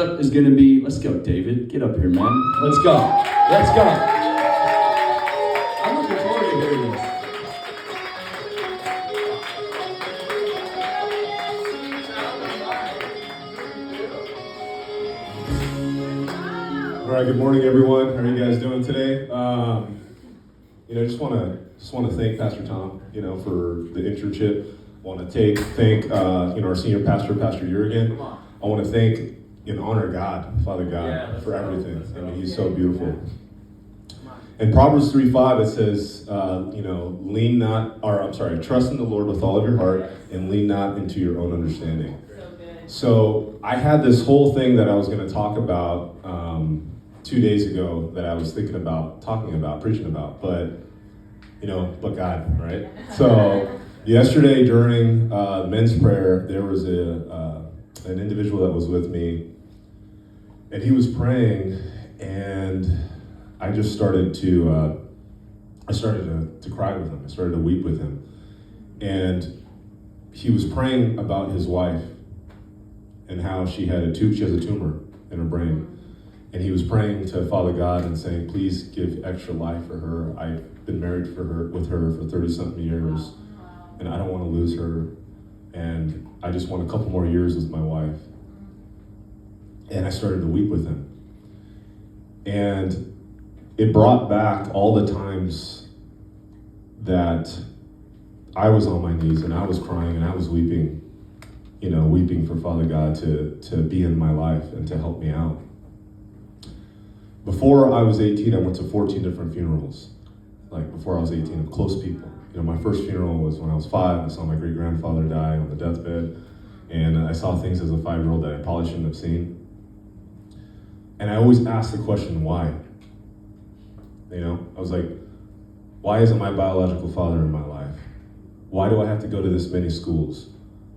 up is going to be, let's go, David. Get up here, man. Let's go. Let's go. I'm looking forward to hearing this. All right, good morning, everyone. How are you guys doing today? Just want to thank Pastor Tom, for the internship. I want to thank our senior pastor, Pastor Jurgen. I want to thank and honor God, Father God, for everything. I mean, He's so beautiful. In Proverbs 3:5, it says, trust in the Lord with all of your heart and lean not into your own understanding. So I had this whole thing that I was going to talk about 2 days ago that I was thinking about preaching about, but God, right? So yesterday during men's prayer, there was an individual that was with me, and he was praying, and I just started to cry with him. I started to weep with him, and he was praying about his wife and how she has a tumor in her brain. And he was praying to Father God and saying, please give extra life for her. I've been married with her for 30-something years, and I don't want to lose her. And I just want a couple more years with my wife. And I started to weep with him. And it brought back all the times that I was on my knees and I was crying and I was weeping, weeping for Father God to be in my life and to help me out. Before I was 18, I went to 14 different funerals. Like before I was 18, of close people. My first funeral was when I was 5. I saw my great-grandfather die on the deathbed. And I saw things as a 5-year-old that I probably shouldn't have seen. And I always asked the question, why? I was like, why isn't my biological father in my life? Why do I have to go to this many schools?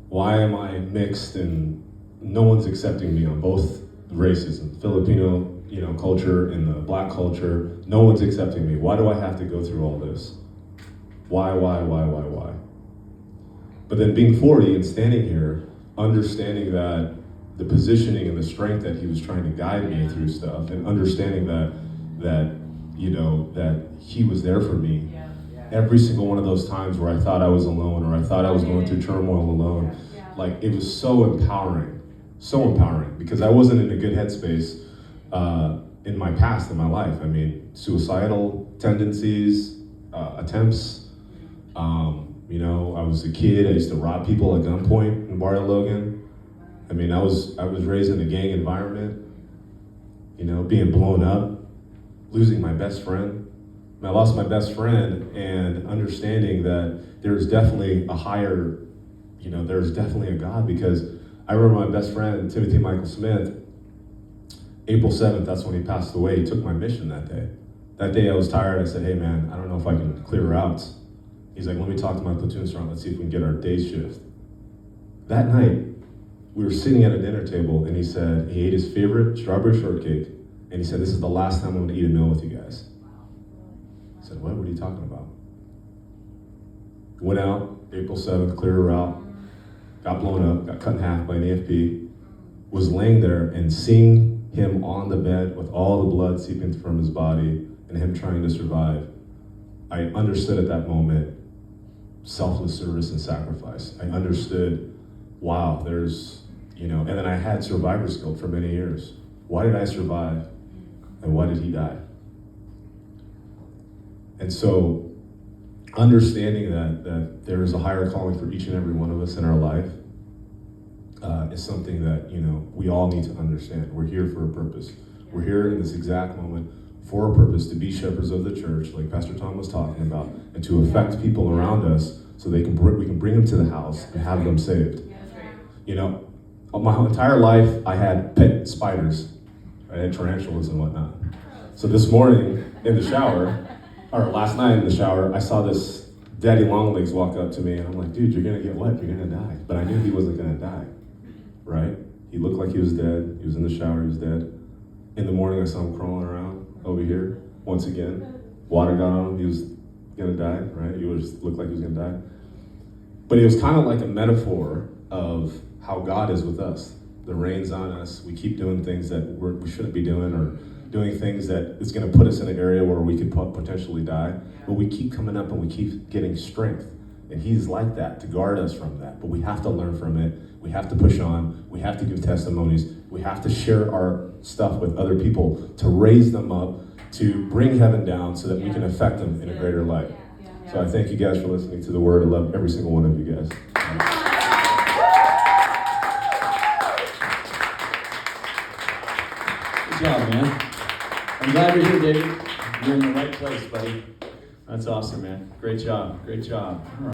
Why am I mixed and no one's accepting me on both races, in Filipino, culture and the black culture? No one's accepting me. Why do I have to go through all this? Why? But then being 40 and standing here, understanding that the positioning and the strength that he was trying to guide me through stuff, and understanding that he was there for me every single one of those times where I thought I was alone or I thought I was going through turmoil alone. Like, it was so empowering because I wasn't in a good headspace in my past, in my life. I mean, suicidal tendencies, attempts. I was a kid. I used to rob people at gunpoint in Barrio Logan. I mean, I was raised in a gang environment, being blown up, losing my best friend. And I lost my best friend, and understanding that there's definitely a higher, there's definitely a God, because I remember my best friend, Timothy Michael Smith, April 7th, that's when he passed away. He took my mission that day. That day I was tired. I said, hey man, I don't know if I can clear routes. He's like, let me talk to my platoon sergeant. Let's see if we can get our day shift. That night, we were sitting at a dinner table, and he said he ate his favorite strawberry shortcake, and he said, this is the last time I'm gonna eat a meal with you guys. I said, what are you talking about? Went out, April 7th, cleared a route, got blown up, got cut in half by an AFP, was laying there and seeing him on the bed with all the blood seeping from his body and him trying to survive. I understood at that moment selfless service and sacrifice. I understood, wow, there's, and then I had survivor's guilt for many years. Why did I survive? And why did he die? And so understanding that there is a higher calling for each and every one of us in our life is something that, we all need to understand. We're here for a purpose. We're here in this exact moment for a purpose, to be shepherds of the church, like Pastor Tom was talking about, and to affect people around us so we can bring them to the house and have them saved. My entire life I had pet spiders. I had tarantulas and whatnot. So this morning in the shower, or last night in the shower, I saw this daddy longlegs walk up to me, and I'm like, dude, you're gonna get wet, you're gonna die. But I knew he wasn't gonna die, right? He looked like he was dead. He was in the shower, he was dead. In the morning, I saw him crawling around over here, once again. Water got on him, he was gonna die, right? He looked like he was gonna die. But it was kind of like a metaphor of how God is with us. the reins on us. We keep doing things that we shouldn't be doing, or doing things that is going to put us in an area where we could potentially die. But we keep coming up and we keep getting strength. And he's like that to guard us from that. But we have to learn from it. We have to push on. We have to give testimonies. We have to share our stuff with other people to raise them up, to bring heaven down so that we can affect them in a greater light. So I thank you guys for listening to the word. I love every single one of you guys. Good job, man. I'm glad you're here, David. You're in the right place, buddy. That's awesome, man. Great job. Great job. All right.